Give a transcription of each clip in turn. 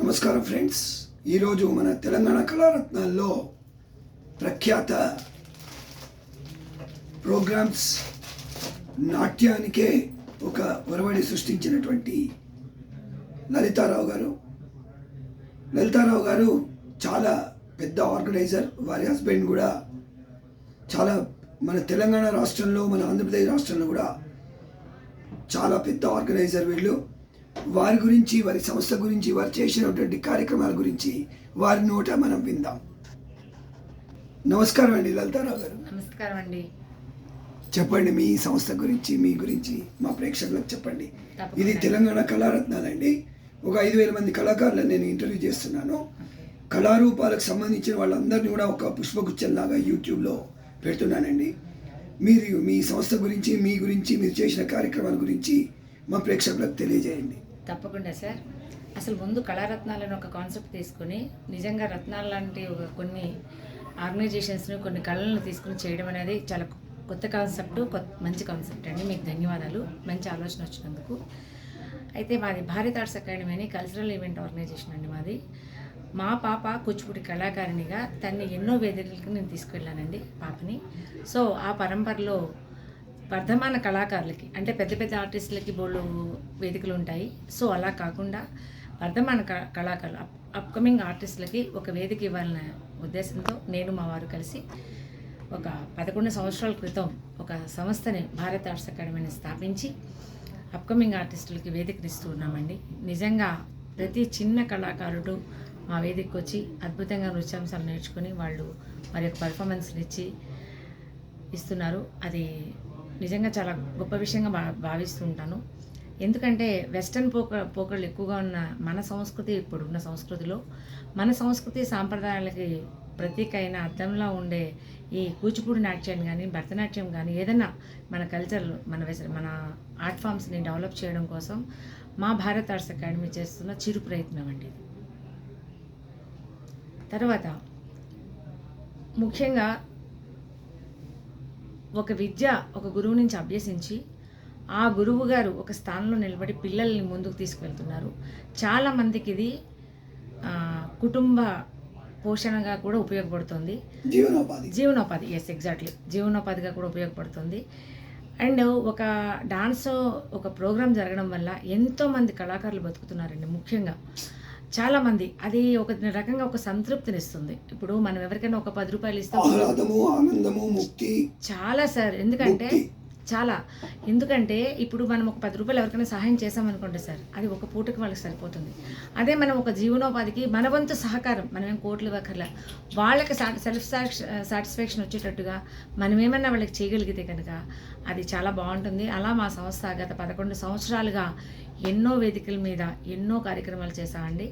నమస్కారం ఫ్రెండ్స్. ఈరోజు మన తెలంగాణ కళారత్నాల్లో ప్రఖ్యాత ప్రోగ్రామ్స్ నాట్యానికే ఒక ఒరవడి సృష్టించినటువంటి లలితారావు గారు చాలా పెద్ద ఆర్గనైజర్. వారి హస్బెండ్ కూడా చాలా మన తెలంగాణ రాష్ట్రంలో, మన ఆంధ్రప్రదేశ్ రాష్ట్రంలో కూడా చాలా పెద్ద ఆర్గనైజర్ వీళ్ళు. వారి గురించి, వారి సంస్థ గురించి, వారు చేసినటువంటి కార్యక్రమాల గురించి వారి నోట మనం విందాం. నమస్కారం అండి లలితారావు గారు. నమస్కారం అండి. చెప్పండి, మీ సంస్థ గురించి, మీ గురించి మా ప్రేక్షకులకు చెప్పండి. ఇది తెలంగాణ కళారత్నాలండి. ఒక 5,000 మంది కళాకారులను నేను ఇంటర్వ్యూ చేస్తున్నాను. కళారూపాలకు సంబంధించిన వాళ్ళందరినీ కూడా ఒక పుష్పగుచ్చంలాగా యూట్యూబ్లో పెడుతున్నానండి. మీరు మీ సంస్థ గురించి, మీ గురించి, మీరు చేసిన కార్యక్రమాల గురించి మా ప్రేక్షకులకు తెలియజేయండి. తప్పకుండా సార్. అసలు ముందు కళారత్నాలను ఒక కాన్సెప్ట్ తీసుకుని, నిజంగా రత్నాలు లాంటి కొన్ని ఆర్గనైజేషన్స్ని, కొన్ని కళలను తీసుకుని చేయడం అనేది చాలా కొత్త కాన్సెప్ట్, మంచి కాన్సెప్ట్ అండి. మీకు ధన్యవాదాలు, మంచి ఆలోచన వచ్చినందుకు. అయితే మాది భారత్ ఆర్ట్స్ అకాడమీ అని కల్చరల్ ఈవెంట్ ఆర్గనైజేషన్ అండి మాది. మా పాప కూచిపూడి కళాకారిణిగా తన్ని ఎన్నో వేదికలకు నేను తీసుకెళ్ళానండి పాపని. సో ఆ పరంపరలో వర్ధమాన కళాకారులకి, అంటే పెద్ద పెద్ద ఆర్టిస్టులకి బోళ్ళు వేదికలు ఉంటాయి. సో అలా కాకుండా వర్ధమాన కళాకారులు, అప్కమింగ్ ఆర్టిస్టులకి ఒక వేదిక ఇవ్వాలనే ఉద్దేశంతో నేను మా వారు కలిసి ఒక 11 సంవత్సరాల క్రితం ఒక సంస్థని భారత్ ఆర్ట్స్ అకాడమీని స్థాపించి అప్కమింగ్ ఆర్టిస్టులకి వేదికనిస్తూ ఉన్నామండి. నిజంగా ప్రతి చిన్న కళాకారుడు మా వేదికకు వచ్చి అద్భుతంగా నృత్యాంశాలు నేర్చుకుని వాళ్ళు వారి యొక్క పర్ఫార్మెన్స్ని ఇస్తున్నారు. అది నిజంగా చాలా గొప్ప విషయంగా భావిస్తూ ఉంటాను. ఎందుకంటే వెస్ట్రన్ పోకళ్ళు ఎక్కువగా ఉన్న మన సంస్కృతి, ఇప్పుడున్న సంస్కృతిలో మన సంస్కృతి సాంప్రదాయాలకి ప్రతీక అయిన అద్దంలో ఉండే ఈ కూచిపూడి నాట్యం కానీ, భరతనాట్యం కానీ, ఏదైనా మన కల్చర్, మన ఆర్ట్ ఫామ్స్ని డెవలప్ చేయడం కోసం మా భారత్ ఆర్ట్స్ అకాడమీ చేస్తున్న చిరు ప్రయత్నం అండి. తర్వాత ముఖ్యంగా ఒక విద్య ఒక గురువు నుంచి అభ్యసించి ఆ గురువు గారు ఒక స్థానంలో నిలబడి పిల్లల్ని ముందుకు తీసుకెళ్తున్నారు. చాలామందికి ఇది కుటుంబ పోషణగా కూడా ఉపయోగపడుతుంది, జీవనోపాధి. ఎస్, ఎగ్జాక్ట్లీ, జీవనోపాధిగా కూడా ఉపయోగపడుతుంది. అండ్ ఒక డాన్స్, ఒక ప్రోగ్రాం జరగడం వల్ల ఎంతోమంది కళాకారులు బతుకుతున్నారండి. ముఖ్యంగా చాలామంది అది ఒక రకంగా ఒక సంతృప్తినిస్తుంది. ఇప్పుడు మనం ఎవరికైనా ఒక 10 రూపాయలు ఇస్తే చాలా సార్, ఎందుకంటే ఇప్పుడు మనం ఒక 10 రూపాయలు ఎవరికైనా సహాయం చేసామనుకోండి సార్, అది ఒక పూటకి వాళ్ళకి సరిపోతుంది. అదే మనం ఒక జీవనోపాధికి మన వంతు సహకారం, మనం ఏం కోట్లు ఇవ్వక్కర్లా, వాళ్ళకి సెల్ఫ్ సాటిస్ఫాక్షన్ వచ్చేటట్టుగా మనం ఏమన్నా వాళ్ళకి చేయగలిగితే కనుక అది చాలా బాగుంటుంది. అలా మా సంస్థ గత 11 సంవత్సరాలుగా ఎన్నో వేదికల మీద ఎన్నో కార్యక్రమాలు చేశామండి.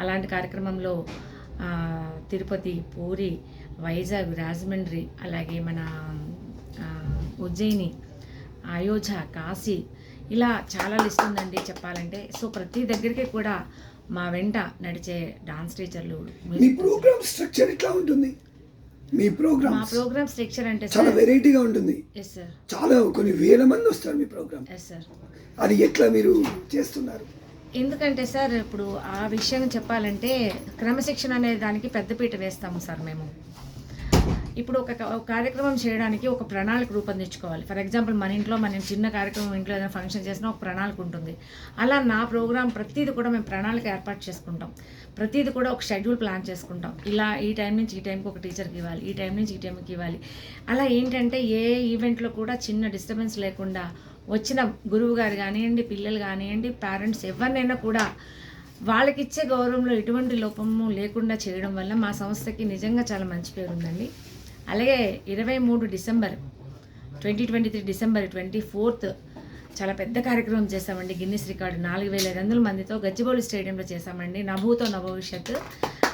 అలాంటి కార్యక్రమంలో తిరుపతి, పూరి, వైజాగ్, రాజమండ్రి, అలాగే మన ఉజ్జయిని, అయోధ్య, కాశీ, ఇలా చాలా లిస్ట్ ఉందండి చెప్పాలంటే. సో ప్రతి దగ్గరికి కూడా మా వెంట నడిచే డాన్స్ టీచర్లు. మీ ప్రోగ్రామ్ స్ట్రక్చర్ ఎట్లా ఉంటుంది? మా ప్రోగ్రామ్ స్ట్రక్చర్ అంటే చాలా వెరైటీగా ఉంటుంది. ఎస్ సార్, చాలా కొన్ని వేల మంది వస్తారు మీ ప్రోగ్రామ్. Yes sir. అది ఎట్లా మీరు చేస్తున్నారు? ఎందుకంటే సార్, ఇప్పుడు ఆ విషయం చెప్పాలంటే క్రమశిక్షణ అనే దానికి పెద్దపీట వేస్తాము సార్ మేము. ఇప్పుడు ఒక కార్యక్రమం చేయడానికి ఒక ప్రణాళిక రూపొందించుకోవాలి. ఫర్ ఎగ్జాంపుల్, మన ఇంట్లో మనం చిన్న కార్యక్రమం, ఇంట్లో ఏదైనా ఫంక్షన్ చేసినా ఒక ప్రణాళిక ఉంటుంది. అలా నా ప్రోగ్రాం ప్రతిదీ కూడా మేము ప్రణాళిక ఏర్పాటు చేసుకుంటాం. ప్రతిదీ కూడా ఒక షెడ్యూల్ ప్లాన్ చేసుకుంటాం. ఇలా ఈ టైం నుంచి ఈ టైంకి ఒక టీచర్కి ఇవ్వాలి, ఈ టైం నుంచి ఈ టైంకి ఇవ్వాలి. అలా ఏంటంటే ఏ ఈవెంట్లో కూడా చిన్న డిస్టర్బెన్స్ లేకుండా వచ్చిన గురువు గారు కానివ్వండి, పిల్లలు కానివ్వండి, పేరెంట్స్ ఎవరినైనా కూడా వాళ్ళకి ఇచ్చే గౌరవంలో ఎటువంటి లోపము లేకుండా చేయడం వల్ల మా సంస్థకి నిజంగా చాలా మంచి పేరు ఉందండి. అలాగే 23 డిసెంబర్ 2023 డిసెంబర్ 24th చాలా పెద్ద కార్యక్రమం చేశామండి. గిన్నిస్ రికార్డు 4,500 మందితో గచ్చిబౌలి స్టేడియంలో చేశామండి. నభూతో నభవిష్యత్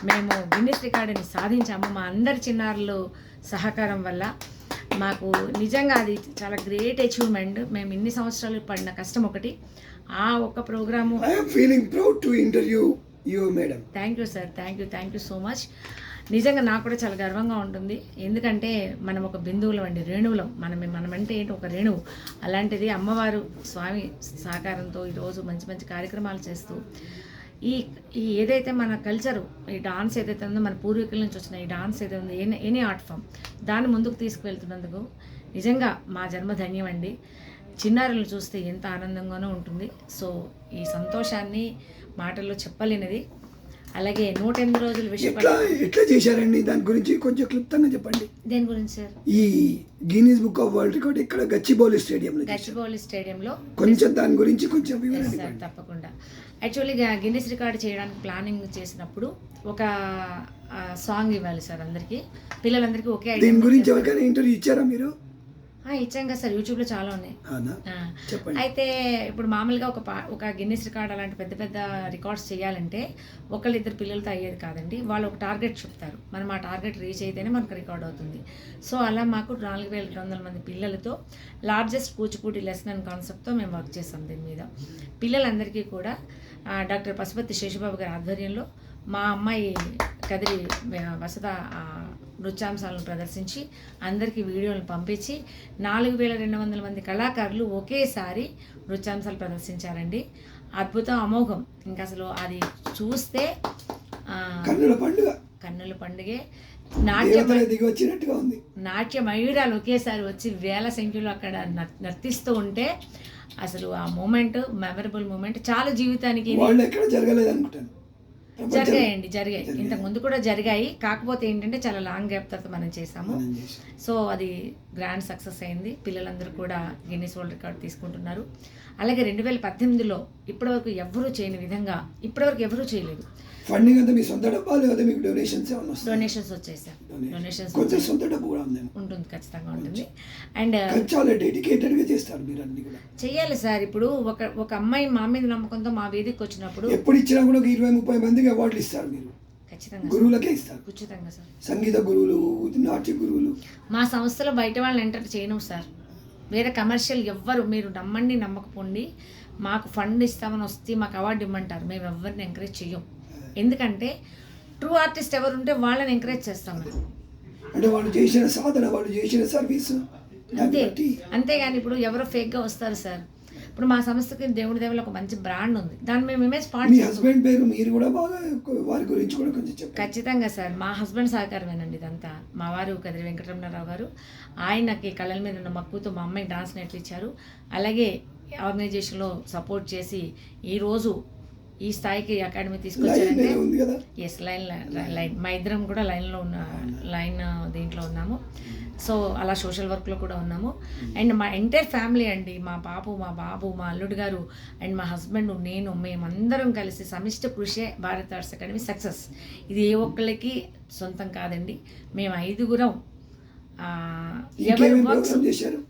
మేము గిన్నిస్ రికార్డుని సాధించాము. మా అందరి చిన్నారులు సహకారం వల్ల మాకు నిజంగా అది చాలా గ్రేట్ అచీవ్మెంట్. మేము ఇన్ని సంవత్సరాలు పడిన కష్టం ఒకటి, ఆ ఒక్క programme. Thank you sir, thank you so much. నిజంగా నాకు కూడా చాలా గర్వంగా ఉంటుంది. ఎందుకంటే మనం ఒక బిందువులం అండి, రేణువులం. మనమంటే ఏంటి, ఒక రేణువు. అలాంటిది అమ్మవారు స్వామి సహకారంతో ఈరోజు మంచి మంచి కార్యక్రమాలు చేస్తూ ఈ ఈ ఏదైతే మన కల్చరు, ఈ డాన్స్ ఏదైతే ఉందో మన పూర్వీకుల నుంచి వచ్చిన ఈ డాన్స్ ఏదైతే ఉందో ఎనీ ఆర్ట్ ఫామ్ దాన్ని ముందుకు తీసుకువెళ్తున్నందుకు నిజంగా మా జన్మ ధన్యం అండి. చిన్నారులను చూస్తే ఎంత ఆనందంగానూ ఉంటుంది. సో ఈ సంతోషాన్ని మాటల్లో చెప్పలేనిది. అలాగే 108 రోజులు ఎట్లా చేశారండి దాని గురించి కొంచెం క్లుప్తంగా చెప్పండి. దేని గురించి సార్? ఈ Guinness book of world record ఇక్కడ గచ్చిబౌలి స్టేడియంలో కొంచెం దాని గురించి కొంచెం వివరండి సార్. తప్పకుండా. యాక్చువల్గా గిన్నీస్ రికార్డ్ చేయడానికి ప్లానింగ్ చేసినప్పుడు ఒక సాంగ్ ఇవ్వాలి సార్ అందరికీ, పిల్లలందరికీ ఒకే ఐడియా. దీని గురించి ఎవరికైనా ఇంటర్వ్యూ ఇచ్చారా మీరు? ఇచ్చాం కదా సార్, యూట్యూబ్లో చాలా ఉన్నాయి. అయితే ఇప్పుడు మామూలుగా ఒక గిన్నీస్ రికార్డ్ అలాంటి పెద్ద పెద్ద రికార్డ్స్ చేయాలంటే ఒకళ్ళిద్దరు పిల్లలతో అయ్యేది కాదండి. వాళ్ళు ఒక టార్గెట్ చెప్తారు, మనం ఆ టార్గెట్ రీచ్ అయితేనే మనకు రికార్డ్ అవుతుంది. సో అలా మాకు 4200 మంది పిల్లలతో లార్జెస్ట్ కూచిపూడి లెసన్ అండ్ కాన్సెప్ట్తో మేము వర్క్ చేస్తాం. దీని మీద పిల్లలందరికీ కూడా డాక్టర్ పశుపతి శేషబాబు గారి ఆధ్వర్యంలో మా అమ్మాయి కదిరి వసత నృత్యాంశాలను ప్రదర్శించి అందరికీ వీడియోలను పంపించి 4200 మంది కళాకారులు ఒకేసారి నృత్యాంశాలు ప్రదర్శించారండి. అద్భుతం, అమోఘం. ఇంకా అసలు అది చూస్తే కన్నుల పండుగే. నాట్య మయూరాలు ఒకేసారి వచ్చి వేల సంఖ్యలో అక్కడ నర్తిస్తూ ఉంటే అసలు ఆ మూమెంట్ మెమరబుల్ మూమెంట్ చాలా జీవితానికి. జరిగాయి ఇంతకు ముందు కూడా జరిగాయి, కాకపోతే ఏంటంటే చాలా లాంగ్ గ్యాప్ తర్వాత మనం చేసాము. సో అది గ్రాండ్ సక్సెస్ అయింది. పిల్లలందరూ కూడా గిన్నీస్ వరల్డ్ రికార్డ్ తీసుకుంటున్నారు. అలాగే 2018లో ఇప్పటివరకు ఎవరూ చేయని విధంగా ఇప్పటివరకు ఎవరూ చేయలేదు. ఫండింగ్ అంతా మీ సొంత డబ్బా లేదా మీకు డొనేషన్స్ వచ్చాయి సార్? డొనేషన్స్ కొంచెం సొంత డబ్బు కూడా ఉంటుంది, ఖచ్చితంగా ఉంటుంది. అండ్ చాలా డెడికేటెడ్ గా చేస్తారు మీరు అన్ని కూడా. చెయ్యాలి సార్. ఇప్పుడు ఒక అమ్మాయి మా మీద నమ్మకంతో మా వేదికకి వచ్చినప్పుడు ఎప్పుడు ఇచ్చినా కూడా 20-30 మందికి అవార్డులు ఇస్తారు మీరు. ఖచ్చితంగా గురువులకే ఇస్తారు. ఖచ్చితంగా సార్. సంగీత గురువులు, నాట్య గురువులు. మా సంస్థలో బయట వాళ్ళని ఎంటర్ చేయను సార్. వేరే కమర్షియల్ ఎవ్వరు, మీరు నమ్మండి నమ్మకపోండి, మాకు ఫండ్ ఇస్తామని వస్తే మాకు అవార్డు ఇమ్మంటారు, మేము ఎవరిని ఎంకరేజ్ చెయ్యం. ఎందుకంటే ట్రూ ఆర్టిస్ట్ ఎవరు ఉంటే వాళ్ళని ఎంకరేజ్ చేస్తాం. అంటే వాళ్ళు చేసిన సాధన, వాళ్ళు చేసిన సర్వీస్ అంతేగాని ఇప్పుడు ఎవరో ఫేక్గా వస్తారు సార్. ఇప్పుడు మా సంస్థకి దేవుడి దేవుల ఒక మంచి బ్రాండ్ ఉంది, దాన్ని మేము ఇమేజ్ హస్బెండ్ పేరు మీరు కూడా బాగా వారి గురించి కూడా కొంచెం చెప్పండి. ఖచ్చితంగా సార్. మా హస్బెండ్ సహకారమేనండి ఇదంతా. మా వారు కదిరి వెంకటరమణారావు గారు, ఆయనకి కళల మీద ఉన్న మక్కువతో మా అమ్మాయికి డాన్స్ నేర్పించారు. అలాగే ఆర్గనైజేషన్లో సపోర్ట్ చేసి ఈరోజు ఈ స్థాయికి అకాడమీ తీసుకొచ్చారంటే ఎస్ లైన్ మా ఇద్దరం కూడా లైన్ దీంట్లో ఉన్నాము. సో అలా సోషల్ వర్క్లో కూడా ఉన్నాము. అండ్ మా ఎంటైర్ ఫ్యామిలీ అండి, మా బాబు, మా అల్లుడు గారు అండ్ మా హస్బెండ్, నేను, మేమందరం కలిసి సమిష్టి కృషే భారత ఆర్ట్స్ అకాడమీ సక్సెస్. ఇది ఏ ఒక్కళ్ళకి సొంతం కాదండి. మేము 5గురం ఎవరు వర్క్స్ చేశారు.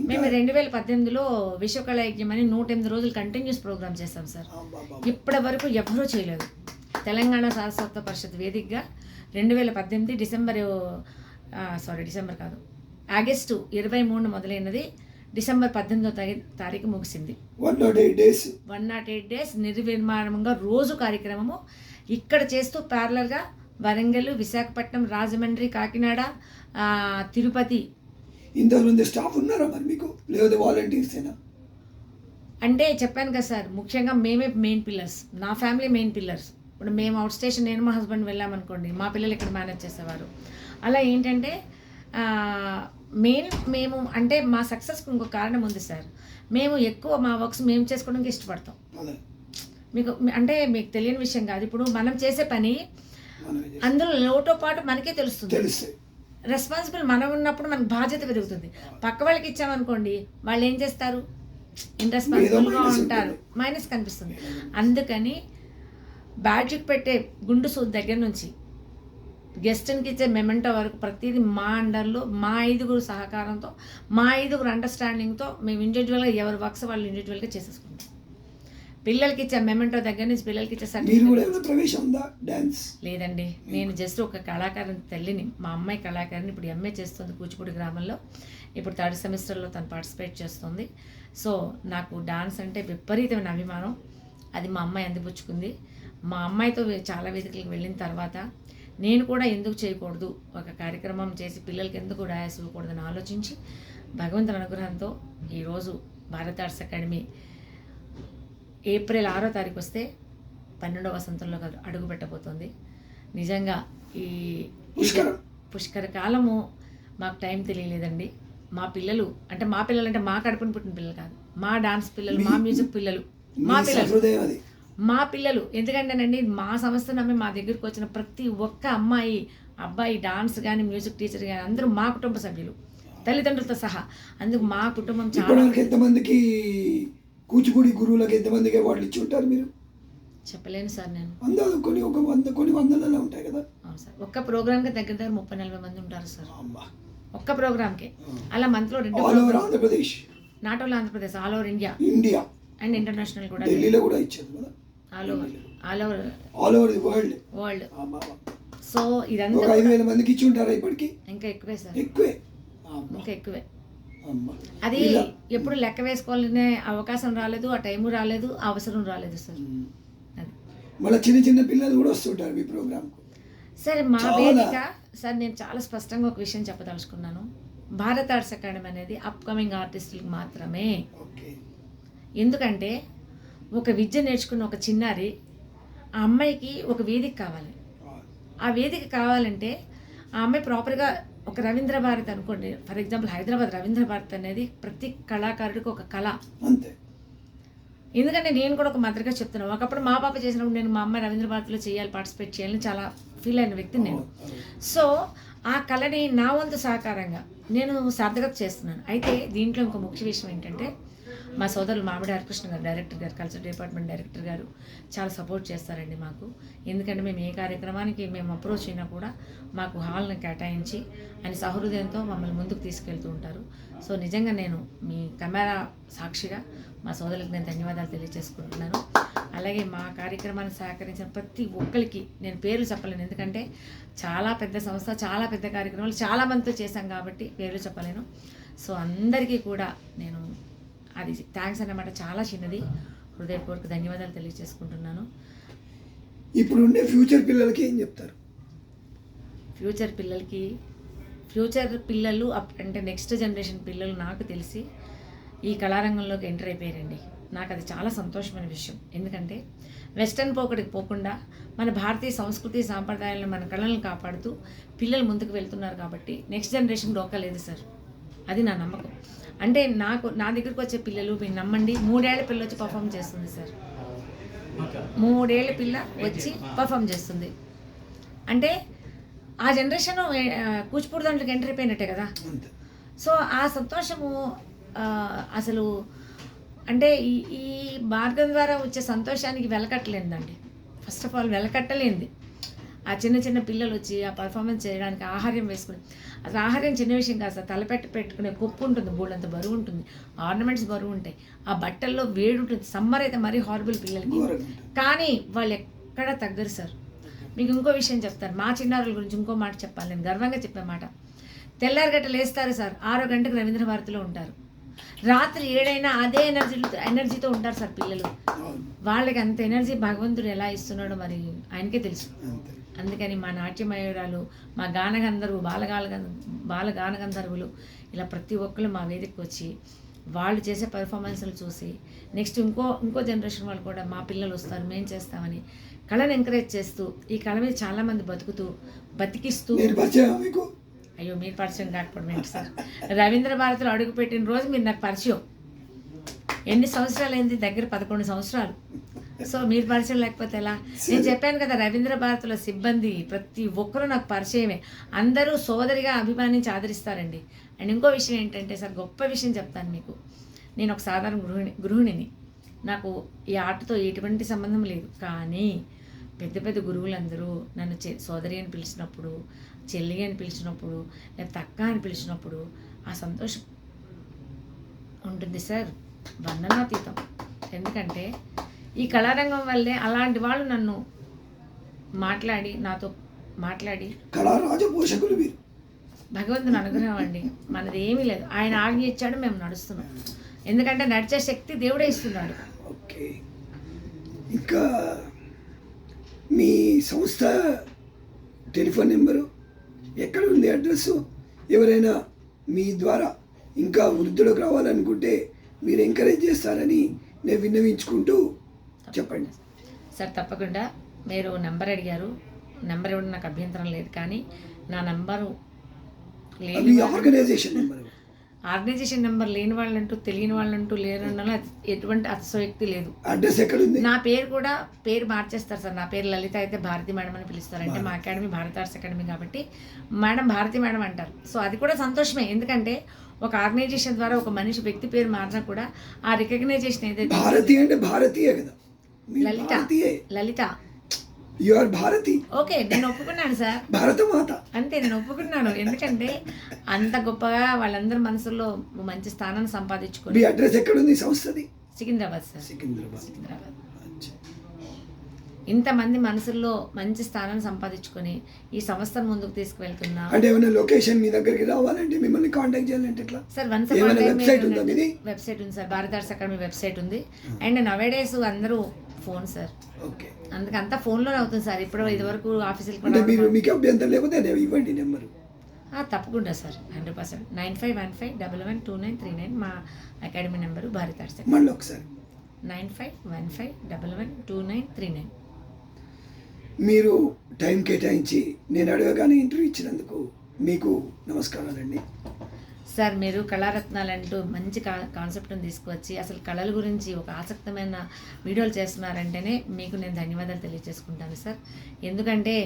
మేము 2018లో విశ్వకళా యజ్ఞం అని 108 రోజులు కంటిన్యూస్ ప్రోగ్రామ్ చేస్తాం సార్. ఇప్పటి వరకు ఎవరూ చేయలేదు. తెలంగాణ సారస్వత పరిషత్ వేదికగా 2018 డిసెంబర్ కాదు, ఆగస్టు 23 మొదలైనది, డిసెంబర్ 18వ తారీఖు ముగిసింది. 108 డేస్ నిర్విరామంగా రోజు కార్యక్రమము ఇక్కడ చేస్తూ ప్యారలర్గా వరంగల్, విశాఖపట్నం, రాజమండ్రి, కాకినాడ, తిరుపతి. ఇంతమంది స్టాఫ్ ఉన్నారా మరి మీకు, లేదా వాలంటీర్స్ ఏనా? అంటే చెప్పాను కదా సార్, ముఖ్యంగా మేమే మెయిన్ పిల్లర్స్, నా ఫ్యామిలీ మెయిన్ పిల్లర్స్. ఇప్పుడు మేము అవుట్ స్టేషన్, నేను మా హస్బెండ్ వెళ్ళామనుకోండి, మా పిల్లలు ఇక్కడ మేనేజ్ చేసేవారు. అలా ఏంటంటే మేము అంటే మా సక్సెస్కి ఇంకొక కారణం ఉంది సార్. మేము ఎక్కువ మా వర్క్స్ మేము చేసుకోవడానికి ఇష్టపడతాం. మీకు తెలియని విషయం కాదు. ఇప్పుడు మనం చేసే పని అందులో లోతో పాటు మనకే తెలుస్తుంది. రెస్పాన్సిబుల్ మనం ఉన్నప్పుడు మనకు బాధ్యత పెరుగుతుంది. పక్క వాళ్ళకి ఇచ్చామనుకోండి, వాళ్ళు ఏం చేస్తారు, ఇన్రెస్పాన్సిబుల్గా ఉంటారు, మైనస్ కనిపిస్తుంది. అందుకని బ్యాడ్జ్కి పెట్టే గుండు సూద్ దగ్గర నుంచి గెస్ట్కి ఇచ్చే మెమెంటో వరకు ప్రతిదీ మా అండర్లో, మా 5గురు సహకారంతో, మా 5గురు అండర్స్టాండింగ్తో మేము ఇండివిజువల్గా ఎవరి వర్క్స్ వాళ్ళు ఇండివిజువల్గా చేసేసుకుంటాం. పిల్లలకి ఇచ్చే మెమెంటో దగ్గర నుంచి పిల్లలకి ఇచ్చే లేదండి. నేను జస్ట్ ఒక కళాకారుని తల్లిని. మా అమ్మాయి కళాకారిని ఇప్పుడు ఎంఏ చేస్తుంది కూచిపూడి గ్రామంలో. ఇప్పుడు 3rd సెమిస్టర్లో తను పార్టిసిపేట్ చేస్తుంది. సో నాకు డాన్స్ అంటే విపరీతమైన అభిమానం. అది మా అమ్మాయి అందిపుచ్చుకుంది. మా అమ్మాయితో చాలా వేదికలకు వెళ్ళిన తర్వాత నేను కూడా ఎందుకు చేయకూడదు, ఒక కార్యక్రమం చేసి పిల్లలకి ఎందుకు డాన్స్ ఇవ్వకూడదని ఆలోచించి భగవంతుని అనుగ్రహంతో ఈరోజు భారత ఆర్ట్స్ అకాడమీ ఏప్రిల్ 6వ తారీఖు వస్తే 12వ వసంతంలో అడుగు పెట్టబోతోంది. నిజంగా ఈ పుష్కర కాలము మాకు టైం తెలియలేదండి. మా పిల్లలు అంటే మా కడుపుని పుట్టిన పిల్లలు కాదు, మా డాన్స్ పిల్లలు, మా మ్యూజిక్ పిల్లలు, మా పిల్లలు. ఎందుకంటేనండి మా సంస్థ నమ్మి మా దగ్గరికి వచ్చిన ప్రతి ఒక్క అమ్మాయి అబ్బాయి డాన్స్ కానీ మ్యూజిక్ టీచర్ కానీ అందరూ మా కుటుంబ సభ్యులు, తల్లిదండ్రులతో సహా. అందుకు మా కుటుంబం చాలా. ఎంతమందికి కూచిపూడి గురువులకు ఎంతమందికి అవార్డులు ఇచ్చి ఉంటారు మీరు? చెప్పలేను సార్ నేను. అందాలు కొన్ని వందలలో ఉంటాయి కదా. అవును సార్. ఒక్క ప్రోగ్రామ్కి దగ్గర 30-40 మంది ఉంటారు సార్, ఒక్క ప్రోగ్రామ్కి. అలా మంత్లో 2 Andhra Pradesh, not only Andhra Pradesh, all over India and international కూడా. ఢిల్లీలో కూడా ఇచ్చారు కదా, all over the world. So ఇదంతా 5,000 మందికి ఇచ్చి ఉంటారా ఇప్పటికి? ఇంకా ఎక్కువే సార్, ఇంకా ఎక్కువే. అది ఎప్పుడు లెక్క వేసుకోవాలనే అవకాశం రాలేదు, ఆ టైము రాలేదు, ఆ అవసరం రాలేదు సార్. అది మళ్ళీ చిన్న పిల్లలు కూడా వస్తుంటారు మీ ప్రోగ్రామ్కు. సరే మా వేదిక సార్, నేను చాలా స్పష్టంగా ఒక విషయం చెప్పదలుచుకున్నాను. భారత్ ఆర్ట్స్ అకాడమీ అనేది అప్కమింగ్ ఆర్టిస్టులకు మాత్రమే. ఎందుకంటే ఒక విద్య నేర్చుకున్న ఒక చిన్నారి, ఆ అమ్మాయికి ఒక వేదిక కావాలి. ఆ వేదిక కావాలంటే ఆ అమ్మాయి ప్రాపర్గా ఒక రవీంద్ర భారత్ అనుకోండి, ఫర్ ఎగ్జాంపుల్ హైదరాబాద్ రవీంద్ర భారత్ అనేది ప్రతి కళాకారుడికి ఒక కళ. అంతే. ఎందుకంటే నేను కూడా ఒక మదర్గా చెప్తున్నాను. ఒకప్పుడు మా పాప చేసినప్పుడు నేను మా అమ్మాయి రవీంద్ర భారత్లో చేయాలి, పార్టిసిపేట్ చేయాలని చాలా ఫీల్ అయిన వ్యక్తిని నేను. సో ఆ కళని నా వంతు సహకారంగా నేను సార్థకత చేస్తున్నాను. అయితే దీంట్లో ఇంకో ముఖ్య విషయం ఏంటంటే, మా సోదరులు మామిడి హరికృష్ణ గారు, డైరెక్టర్ గారు, కల్చర్ డిపార్ట్మెంట్ డైరెక్టర్ గారు చాలా సపోర్ట్ చేస్తారండి మాకు. ఎందుకంటే మేము ఏ కార్యక్రమానికి మేము అప్రోచ్ అయినా కూడా మాకు హాల్ని కేటాయించి ఆయన సహృదయంతో మమ్మల్ని ముందుకు తీసుకెళ్తూ ఉంటారు. సో నిజంగా నేను మీ కెమెరా సాక్షిగా మా సోదరులకు నేను ధన్యవాదాలు తెలియజేసుకుంటున్నాను. అలాగే మా కార్యక్రమాన్ని సహకరించిన ప్రతి ఒక్కరికి నేను పేర్లు చెప్పలేను, ఎందుకంటే చాలా పెద్ద సంస్థ, చాలా పెద్ద కార్యక్రమాలు చాలా మందితో చేశాం కాబట్టి పేర్లు చెప్పలేను. సో అందరికీ కూడా నేను అది థ్యాంక్స్ అన్నమాట, చాలా చిన్నది, హృదయపూర్వక ధన్యవాదాలు తెలియజేసుకుంటున్నాను. ఇప్పుడు ఉండే ఫ్యూచర్ పిల్లలకి ఏం చెప్తారు? ఫ్యూచర్ పిల్లలు అంటే నెక్స్ట్ జనరేషన్ పిల్లలు నాకు తెలిసి ఈ కళారంగంలోకి ఎంటర్ అయిపోయారండి. నాకు అది చాలా సంతోషమైన విషయం. ఎందుకంటే వెస్టర్న్ పోకడికి పోకుండా మన భారతీయ సంస్కృతి సాంప్రదాయాలను, మన కళలను కాపాడుతూ పిల్లలు ముందుకు వెళ్తున్నారు కాబట్టి నెక్స్ట్ జనరేషన్ డోకా లేదు సార్. అది నా నమ్మకం. అంటే నా దగ్గరికి వచ్చే పిల్లలు మీరు నమ్మండి, 3 ఏళ్ల పిల్ల వచ్చి పర్ఫామ్ చేస్తుంది సార్. 3 ఏళ్ల పిల్ల వచ్చి పర్ఫామ్ చేస్తుంది అంటే ఆ జనరేషన్ కూచిపూడి దాంట్లోకి ఎంటర్ అయిపోయినట్టే కదా. సో ఆ సంతోషము అసలు అంటే ఈ మార్గం ద్వారా వచ్చే సంతోషానికి వెలకట్టలేదండి. ఫస్ట్ ఆఫ్ ఆల్ వెలకట్టలేంది. ఆ చిన్న పిల్లలు వచ్చి ఆ పర్ఫార్మెన్స్ చేయడానికి ఆహార్యం వేసుకుని, అసలు ఆహార్యం చిన్న విషయం కాదు సార్. పెట్టుకునే పప్పు ఉంటుంది, బోళ్ళంత బరువు ఉంటుంది, ఆర్నమెంట్స్ బరువు ఉంటాయి, ఆ బట్టల్లో వేడి ఉంటుంది. సమ్మర్ అయితే మరీ హారబుల్ పిల్లలకి, కానీ వాళ్ళు ఎక్కడ తగ్గరు సార్. మీకు ఇంకో విషయం చెప్తాను, మా చిన్నారుల గురించి ఇంకో మాట చెప్పాలి, నేను గర్వంగా చెప్పే మాట. తెల్లారి లేస్తారు సార్, 6 గంటలకు రవీంద్ర భారతిలో ఉంటారు, రాత్రి 7 అయినా అదే ఎనర్జీతో ఉంటారు సార్ పిల్లలు. వాళ్ళకి అంత ఎనర్జీ భగవంతుడు ఎలా ఇస్తున్నాడో మరి ఆయనకే తెలుసు. అందుకని మా నాట్యమయూరాలు, మా బాలగానగంధర్వులు ఇలా ప్రతి ఒక్కరు మా వేదికకు వచ్చి వాళ్ళు చేసే పెర్ఫార్మెన్స్లు చూసి నెక్స్ట్ ఇంకో జనరేషన్ వాళ్ళు కూడా మా పిల్లలు వస్తారు, మేము చేస్తామని కళను ఎంకరేజ్ చేస్తూ ఈ కళ మీద చాలామంది బతికిస్తూ. అయ్యో మీరు పరిచయం కాకపోవడం ఏంటి సార్? రవీంద్ర భారతిలో అడుగుపెట్టిన రోజు మీరు నాకు పరిచయం. ఎన్ని సంవత్సరాలు అయింది? దగ్గర 11 సంవత్సరాలు. సో మీరు పరిచయం లేకపోతే ఎలా? నేను చెప్పాను కదా, రవీంద్ర భారతిలో సిబ్బంది ప్రతి ఒక్కరూ నాకు పరిచయమే. అందరూ సోదరిగా అభిమానించి ఆదరిస్తారండి. అండ్ ఇంకో విషయం ఏంటంటే సార్, గొప్ప విషయం చెప్తాను మీకు. నేను ఒక సాధారణ గృహిణిని. నాకు ఈ ఆటతో ఎటువంటి సంబంధం లేదు. కానీ పెద్ద గురువులందరూ నన్ను సోదరి అని పిలిచినప్పుడు, చెల్లి అని పిలిచినప్పుడు, లేకపోతే అక్క అని పిలిచినప్పుడు ఆ సంతోషం ఉంటుంది సార్, వర్ణనాతీతం. ఎందుకంటే ఈ కళారంగం వల్లే అలాంటి వాళ్ళు నాతో మాట్లాడి కళారాజ పోషకులు మీరు. భగవంతుని అనుగ్రహం అండి, మనది ఏమీ లేదు. ఆయన ఆజ్ఞ ఇచ్చాడు, మేము నడుస్తున్నాం. ఎందుకంటే నడిచే శక్తి దేవుడే ఇస్తున్నాడు. ఓకే, ఇంకా మీ సంస్థ టెలిఫోన్ నెంబరు ఎక్కడ ఉంది, అడ్రస్సు? ఎవరైనా మీ ద్వారా ఇంకా వృద్ధులకు రావాలనుకుంటే మీరు ఎంకరేజ్ చేస్తారని నేను విన్నవించుకుంటూ చెప్పండి సార్ తప్పకుండా మీరు నెంబర్ అడిగారు, నెంబర్ ఇవ్వడం నాకు అభ్యంతరం లేదు, కానీ నా నెంబరు అది ఆర్గనైజేషన్ నెంబర్. ఆర్గనైజేషన్ నెంబర్ లేని వాళ్ళంటూ తెలియని వాళ్ళంటూ లేరనలో ఎటువంటి అతిశయోక్తి లేదు. అడ్రస్ ఎక్కడ ఉంది? నా పేరు కూడా పేరు మార్చేస్తారు సార్. నా పేరు లలిత అయితే భారతి మేడం అని పిలుస్తారు. అంటే మా అకాడమీ భారత ఆర్ట్స్ అకాడమీ కాబట్టి మేడం భారతి మేడం అంటారు. సో అది కూడా సంతోషమే, ఎందుకంటే ఒక ఆర్గనైజేషన్ ద్వారా ఒక మనిషి వ్యక్తి పేరు మారినా కూడా ఆ రికగ్నైజేషన్ ఏదైతే భారతి అంటే భారతీయ కదా, లలిత లలిత యు ఆర్ భారతి. ఓకే, నేను ఒప్పుకున్నాను సార్, భారత మాత అంతే, నేను ఒప్పుకున్నాను. ఎందుకంటే అంత గొప్పగా వాళ్ళందరి మనసుల్లో మంచి స్థానాన్ని సంపాదించుకొని. మీ అడ్రస్ ఎక్కడ ఉంది సంస్థది? సికింద్రాబాద్ సార్. సికింద్రాబాద్. ఇంతమంది మనసుల్లో మంచి స్థానాన్ని సంపాదించుకొని ఈ సంస్థను ముందుకు తీసుకువెళ్తున్నా. అంటే ఏమైనా లొకేషన్ మీ దగ్గరికి రావాలంటే మిమ్మల్ని కాంటాక్ట్ చేయాలంటే ఎట్లా సార్? వెబ్సైట్ ఉందా మీది? వెబ్సైట్ ఉంది సార్, భారత ఆర్ట్స్ అకాడమీ వెబ్సైట్ ఉంది. అండ్ నవేడేస్ అందరూ ఫోన్ సార్, ఓకే, అందుకే అంతా ఫోన్లోనే అవుతుంది సార్. ఇప్పుడు ఇదివరకు ఆఫీసులకు అంటే మీకు అభ్యంతరం లేకపోతే ఇవ్వండి నెంబరు. తప్పకుండా సార్, 100%. 9515112939 మా అకాడమీ నెంబరు భారత ఆర్ట్స్. మళ్ళీ ఒకసారి 9515112939. మీరు టైం కేటాయించి నేను అడగగానే ఇంటర్వ్యూ ఇచ్చినందుకు మీకు నమస్కారాలండి సార్. మీరు కళారత్నాలు అంటూ మంచి కాన్సెప్ట్ని తీసుకువచ్చి అసలు కళల గురించి ఒక ఆసక్తమైన వీడియోలు చేస్తున్నారంటేనే మీకు నేను ధన్యవాదాలు తెలియజేసుకుంటాను సార్. ఎందుకంటే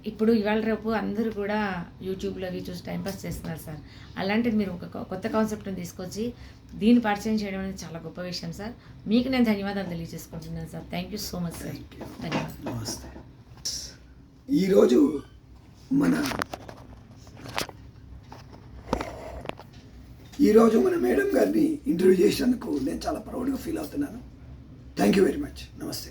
ఇప్పుడు ఇవాళ రేపు అందరూ కూడా యూట్యూబ్లో అవి చూసి టైంపాస్ చేస్తున్నారు సార్. అలాంటిది మీరు ఒక కొత్త కాన్సెప్ట్ని తీసుకొచ్చి దీన్ని పరిచయం చేయడం అనేది చాలా గొప్ప విషయం సార్. మీకు నేను ధన్యవాదాలు తెలియజేసుకుంటున్నాను sir. Thank you so much sir. ధన్యవాదాలు. నమస్తే. ఈరోజు మన మేడం గారిని ఇంటర్వ్యూ చేసినందుకు నేను చాలా ప్రౌడ్గా ఫీల్ అవుతున్నాను. Thank you very much. నమస్తే.